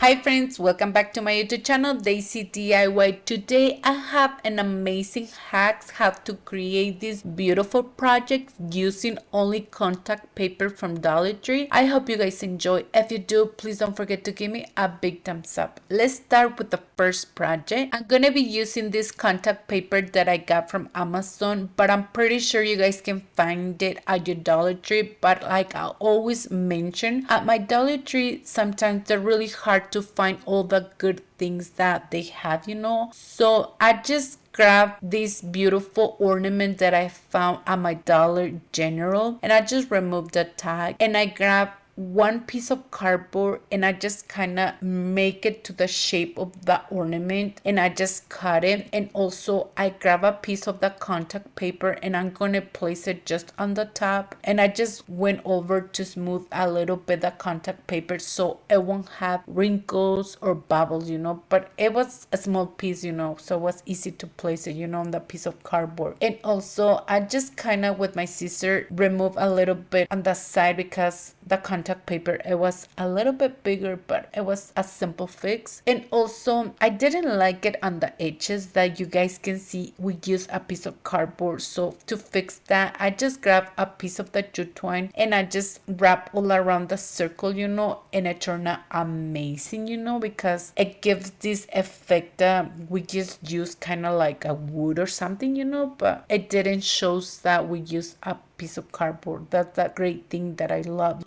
Hi friends, welcome back to my YouTube channel Daysi DIY. Today I have an amazing hacks how to create this beautiful project using only contact paper from Dollar Tree. I hope you guys enjoy. If you do, please don't forget to give me a big thumbs up. Let's start with the first project. I'm gonna be using this contact paper that I got from Amazon, but I'm pretty sure you guys can find it at your Dollar Tree. But like I always mention, at my Dollar Tree sometimes they're really hard to find all the good things that they have, So I just grabbed this beautiful ornament that I found at my Dollar General, and I just removed the tag, and I grabbed one piece of cardboard, and I just kind of make it to the shape of the ornament, and I just cut it. And also I grab a piece of the contact paper, and I'm gonna place it just on the top, and I just went over to smooth a little bit the contact paper so it won't have wrinkles or bubbles, but it was a small piece, so it was easy to place it, on the piece of cardboard. And also I just kind of with my scissor remove a little bit on the side because the contact paper, it was a little bit bigger, but it was a simple fix. And also I didn't like it on the edges that you guys can see we use a piece of cardboard. So to fix that, I just grabbed a piece of the jute twine, and I just wrap all around the circle, and it turned out amazing, because it gives this effect that we just use kind of like a wood or something, but it didn't show that we use a piece of cardboard. That's a great thing that I love.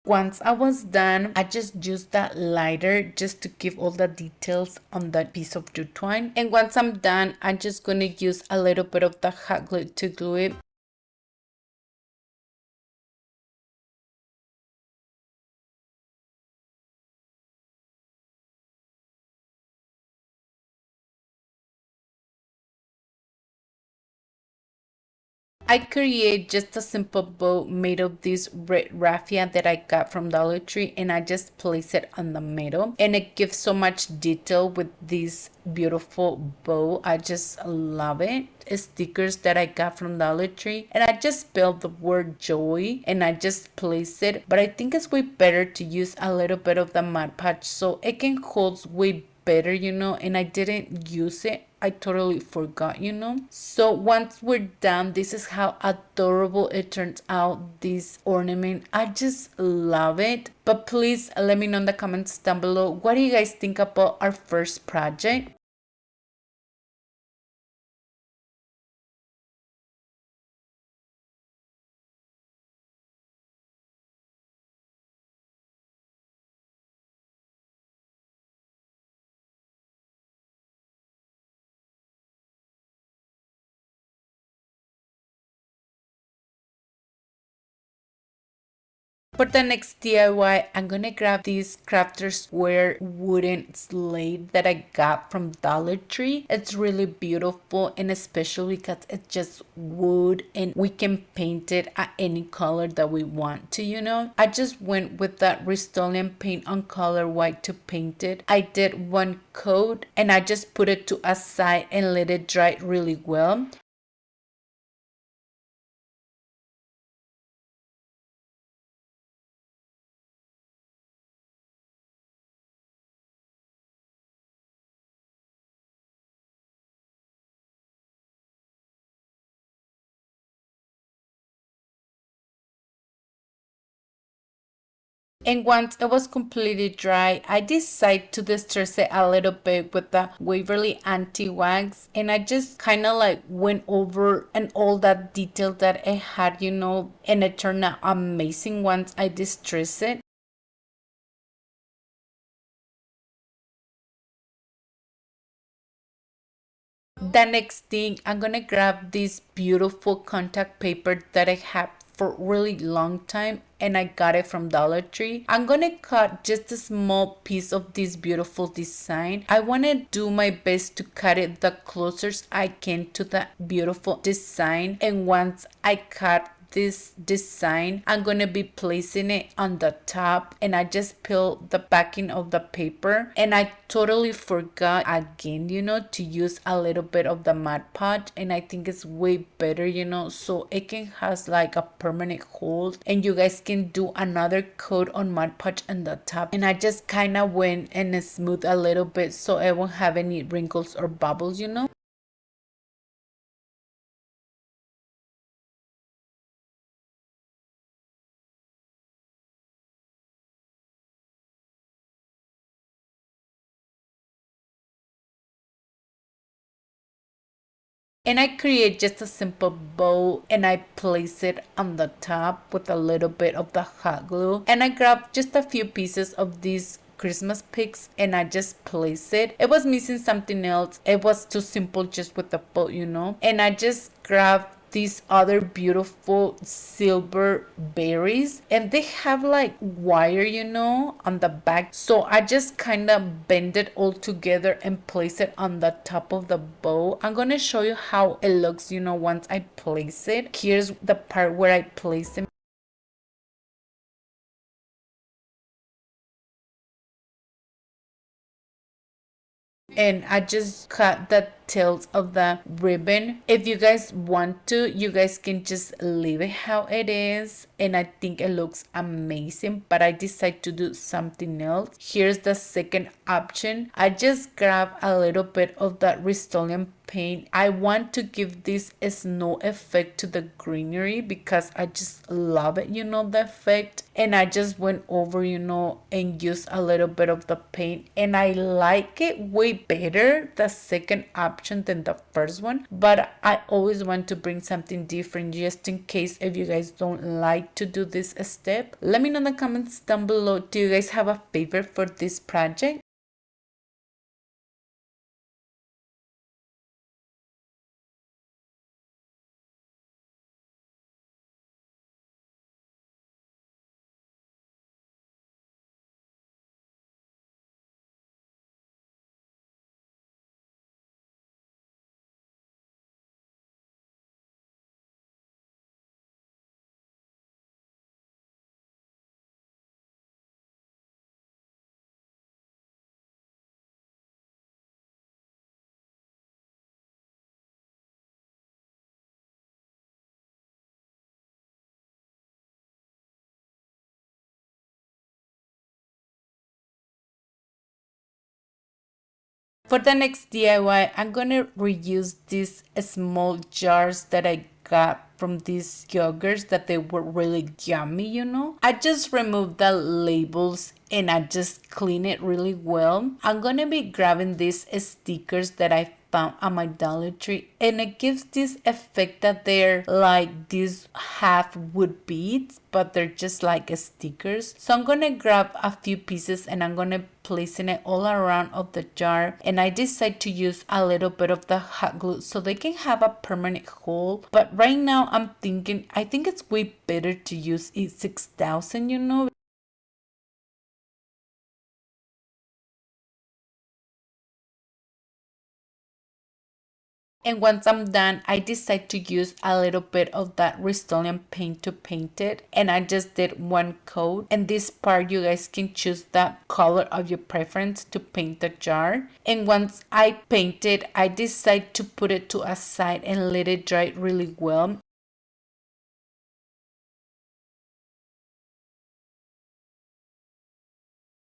Once I was done, I just used that lighter just to give all the details on that piece of jute twine. And once I'm done, I'm just gonna use a little bit of the hot glue to glue it. I create just a simple bow made of this red raffia that I got from Dollar Tree, and I just place it on the middle, and it gives so much detail with this beautiful bow. I just love it. Stickers that I got from Dollar Tree, and I just spelled the word joy and I just place it, but I think it's way better to use a little bit of the Mod Podge so it can hold way better, and I didn't use it. I totally forgot, So once we're done, this is how adorable it turns out, this ornament. I just love it. But please let me know in the comments down below, what do you guys think about our first project? For the next DIY, I'm gonna grab this crafter square wooden slate that I got from Dollar Tree. It's really beautiful, and especially because it's just wood and we can paint it at any color that we want to, I just went with that Rust-Oleum paint on color white to paint it. I did one coat, and I just put it to a side and let it dry really well. And once it was completely dry, I decided to distress it a little bit with the Waverly anti-wax, and I just kind of like went over and all that detail that it had, and it turned out amazing once I distress it. The next thing, I'm gonna grab this beautiful contact paper that I have for really long time, and I got it from Dollar Tree. I'm gonna cut just a small piece of this beautiful design. I want to do my best to cut it the closest I can to the beautiful design, and once I cut this design, I'm gonna be placing it on the top, and I just peel the backing of the paper, and I totally forgot again, to use a little bit of the Mod Podge, and I think it's way better, so it can has like a permanent hold, and you guys can do another coat on Mod Podge on the top. And I just kind of went and smooth a little bit so it won't have any wrinkles or bubbles, And I create just a simple bow, and I place it on the top with a little bit of the hot glue, and I grab just a few pieces of these Christmas pigs, and I just place it. It was missing something else. It was too simple just with the bow, and I just grab these other beautiful silver berries, and they have like wire, on the back, so I just kind of bend it all together and place it on the top of the bow. I'm gonna show you how it looks, once I place it. Here's the part where I place it. And I just cut the tails of the ribbon. If you guys want to, you guys can just leave it how it is, and I think it looks amazing, but I decided to do something else. Here's the second option. I just grab a little bit of that Rust-Oleum paint. I want to give this a snow effect to the greenery because I just love it, the effect. And I just went over, and used a little bit of the paint, and I like it way better, the second option, than the first one. But I always want to bring something different just in case if you guys don't like to do this step. Let me know in the comments down below, do you guys have a favorite for this project? For the next DIY, I'm gonna reuse these small jars that I got from these yogurts that they were really yummy, I just removed the labels and I just clean it really well. I'm gonna be grabbing these stickers that I found on my Dollar Tree, and it gives this effect that they're like these half wood beads, but they're just like stickers. So I'm gonna grab a few pieces and I'm gonna placing it all around of the jar, and I decide to use a little bit of the hot glue so they can have a permanent hole. But right now I'm thinking I think it's way better to use E6000, And once I'm done, I decide to use a little bit of that Rust-Oleum paint to paint it. And I just did one coat. And this part, you guys can choose the color of your preference to paint the jar. And once I paint it, I decide to put it to a side and let it dry really well.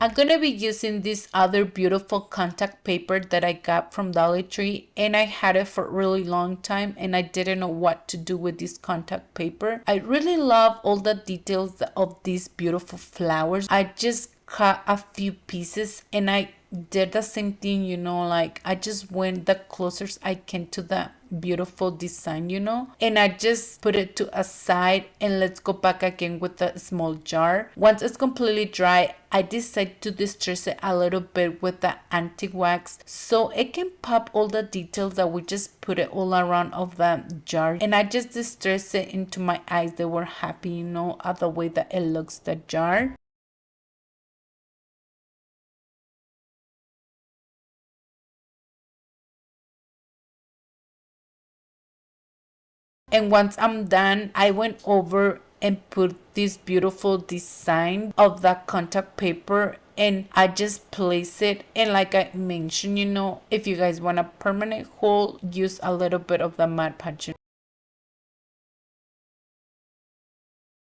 I'm going to be using this other beautiful contact paper that I got from Dollar Tree, and I had it for a really long time and I didn't know what to do with this contact paper. I really love all the details of these beautiful flowers. I just cut a few pieces and I did the same thing, like I just went the closest I can to the beautiful design, and I just put it to a side, and let's go back again with the small jar. Once it's completely dry, I decide to distress it a little bit with the antique wax so it can pop all the details that we just put it all around of the jar. And I just distress it into my eyes. They were happy, at the way that it looks, the jar. And once I'm done, I went over and put this beautiful design of that contact paper, and I just place it. And like I mentioned, if you guys want a permanent hole, use a little bit of the Mod Podge.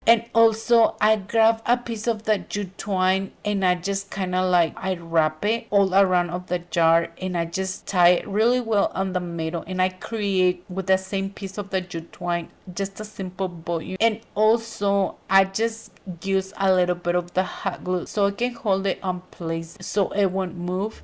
And also I grab a piece of the jute twine, and I just kind of like I wrap it all around of the jar, and I just tie it really well on the middle, and I create with the same piece of the jute twine just a simple bow. And also I just use a little bit of the hot glue so I can hold it on place so it won't move.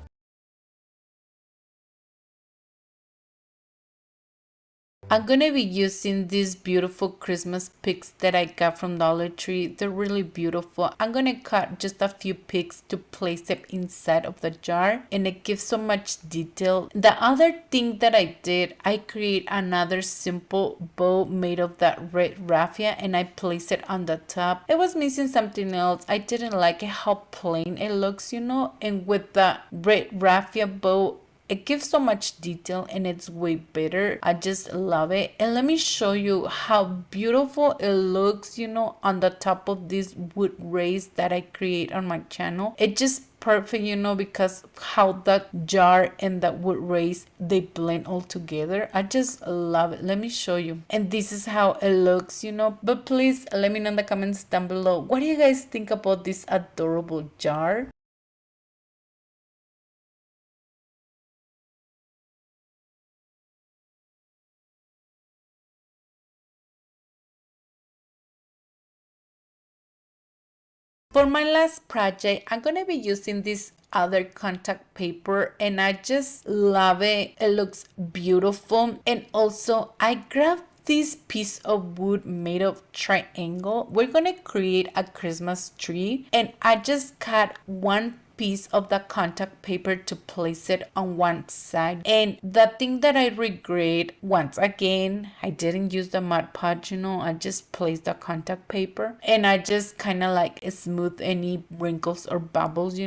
I'm gonna be using these beautiful Christmas picks that I got from Dollar Tree. They're really beautiful. I'm gonna cut just a few picks to place it inside of the jar, and it gives so much detail. The other thing that I did, I create another simple bow made of that red raffia, and I place it on the top. It was missing something else. I didn't like it how plain it looks, and with the red raffia bow, it gives so much detail and it's way better. I just love it. And let me show you how beautiful it looks, on the top of this wood race that I create on my channel. It just perfect, because how the jar and the wood race, they blend all together. I just love it. Let me show you. And this is how it looks, but please let me know in the comments down below, what do you guys think about this adorable jar? For my last project, I'm going to be using this other contact paper, and I just love it. It looks beautiful. And also I grabbed this piece of wood made of triangle. We're going to create a Christmas tree, and I just cut one piece of the contact paper to place it on one side. And the thing that I regret, once again, I didn't use the Mod Podge, I just placed the contact paper, and I just kind of like smooth any wrinkles or bubbles.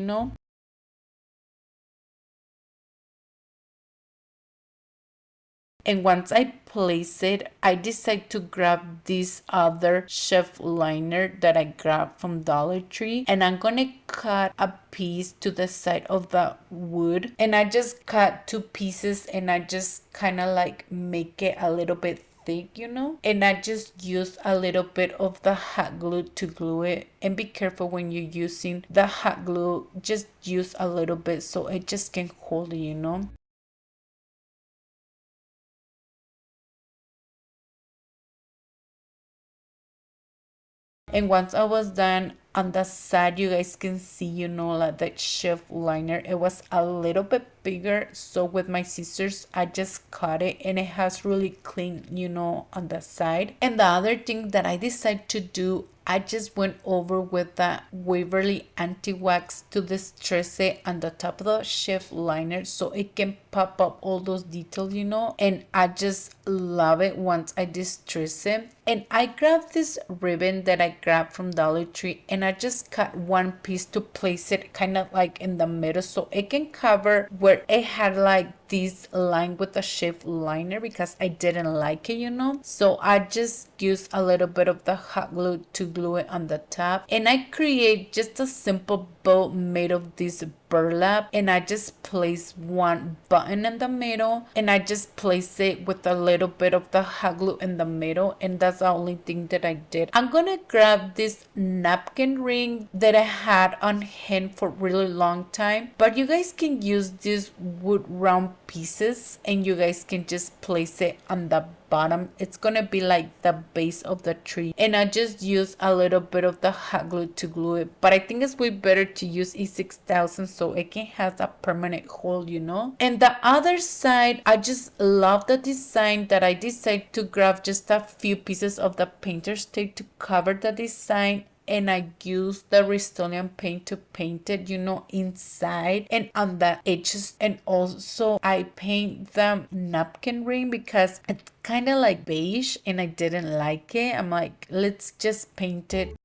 And once I place it, I decide to grab this other shelf liner that I grabbed from Dollar Tree, and I'm gonna cut a piece to the side of the wood, and I just cut two pieces, and I just kind of like make it a little bit thick, and I just use a little bit of the hot glue to glue it. And be careful when you're using the hot glue, just use a little bit so it just can hold it. And once I was done, on the side you guys can see, like that shelf liner, it was a little bit bigger, so with my scissors I just cut it, and it has really clean, on the side. And the other thing that I decided to do, I just went over with the Waverly anti-wax to distress it on the top of the shelf liner so it can pop up all those details, and I just love it once I distress it. And I grabbed this ribbon that I grabbed from Dollar Tree, and I just cut one piece to place it kind of like in the middle so it can cover where it had like this line with the shelf liner, because I didn't like it, so I just used a little bit of the hot glue to glue it on the top. And I create just a simple bow made of this burlap, and I just place one button in the middle, and I just place it with a little bit of the hot glue in the middle, and that's the only thing that I did. I'm gonna grab this napkin ring that I had on hand for a really long time, but you guys can use these wood round pieces, and you guys can just place it on the bottom. It's gonna be like the base of the tree, and I just use a little bit of the hot glue to glue it, but I think it's way better to use E6000 so it can have a permanent hole. And the other side, I just love the design that I decided to grab just a few pieces of the painter's tape to cover the design, and I use the Rust-Oleum paint to paint it, inside and on the edges. And also I paint the napkin ring because it's kind of like beige and I didn't like it. I'm like, let's just paint it.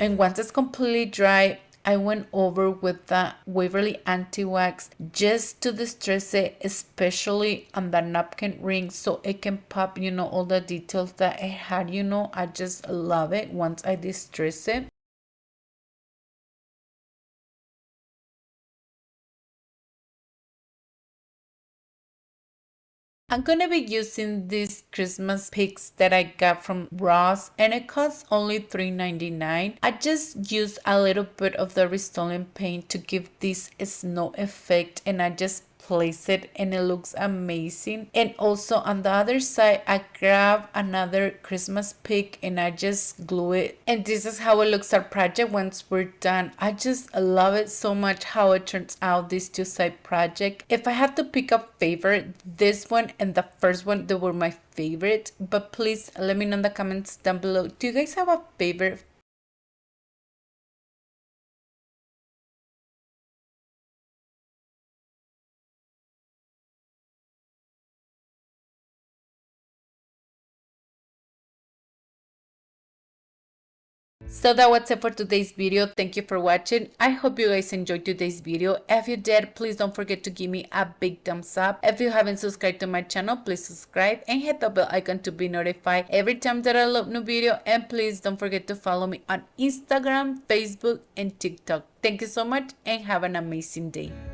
And once it's completely dry, I went over with the Waverly anti-wax just to distress it, especially on the napkin ring, so it can pop, all the details that it had, I just love it once I distress it. I'm gonna be using these Christmas picks that I got from Ross, and it costs only $3.99. I just used a little bit of the Rust-Oleum paint to give this snow effect, and I just place it and it looks amazing. And also on the other side, I grab another Christmas pick and I just glue it, and this is how it looks our project once we're done. I just love it so much how it turns out, this two-side project. If I had to pick a favorite, this one and the first one, they were my favorite, but please let me know in the comments down below, do you guys have a favorite? So that was it for today's video. Thank you for watching. I hope you guys enjoyed today's video. If you did, please don't forget to give me a big thumbs up. If you haven't subscribed to my channel, please subscribe and hit the bell icon to be notified every time that I upload new video. And please don't forget to follow me on Instagram, Facebook, and TikTok. Thank you so much and have an amazing day.